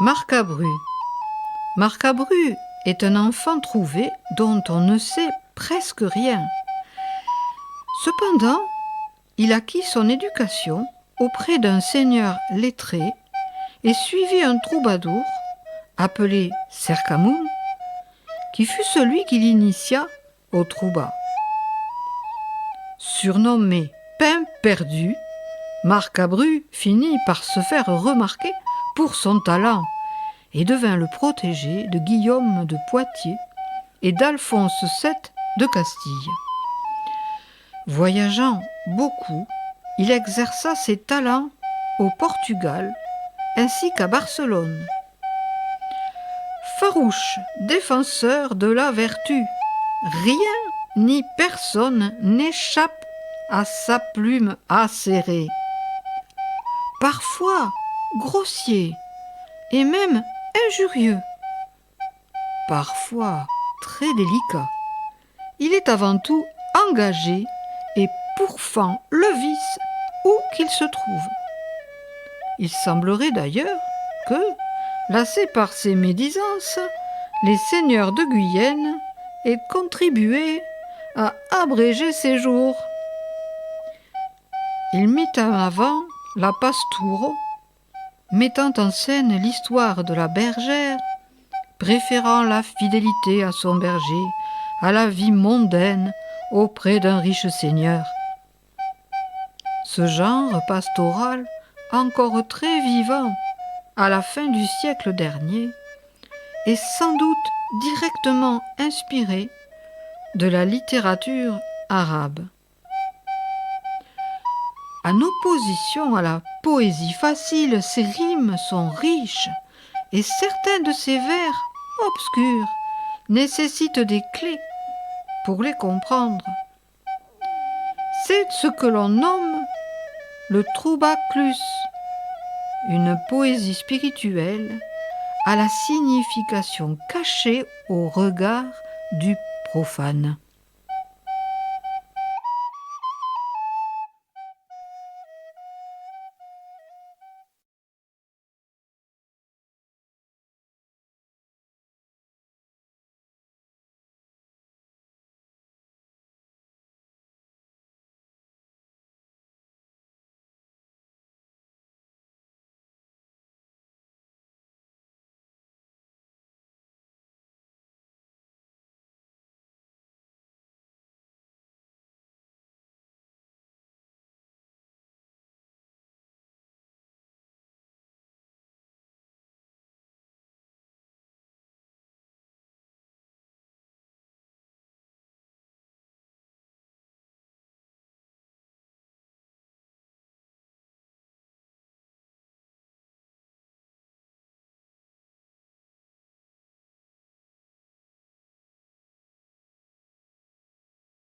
Marcabru. Marcabru est un enfant trouvé dont on ne sait presque rien. Cependant, il acquit son éducation auprès d'un seigneur lettré et suivit un troubadour appelé Cercamoun, qui fut celui qui l'initia au trouba. Surnommé Pain perdu, Marcabru finit par se faire remarquer pour son talent et devint le protégé de Guillaume de Poitiers et d'Alphonse VII de Castille. Voyageant beaucoup, il exerça ses talents au Portugal ainsi qu'à Barcelone. Farouche défenseur de la vertu, rien ni personne n'échappe à sa plume acérée. Parfois grossier et même injurieux, parfois très délicat, il est avant tout engagé et pourfend le vice où qu'il se trouve. Il semblerait d'ailleurs que, lassés par ses médisances, les seigneurs de Guyenne aient contribué à abréger ses jours. Il mit en avant la pastouro, mettant en scène l'histoire de la bergère, préférant la fidélité à son berger à la vie mondaine auprès d'un riche seigneur. Ce genre pastoral, encore très vivant à la fin du siècle dernier, est sans doute directement inspiré de la littérature arabe. En opposition à la poésie facile, ses rimes sont riches et certains de ses vers obscurs nécessitent des clés pour les comprendre. C'est ce que l'on nomme le trouba-clus, une poésie spirituelle à la signification cachée au regard du profane.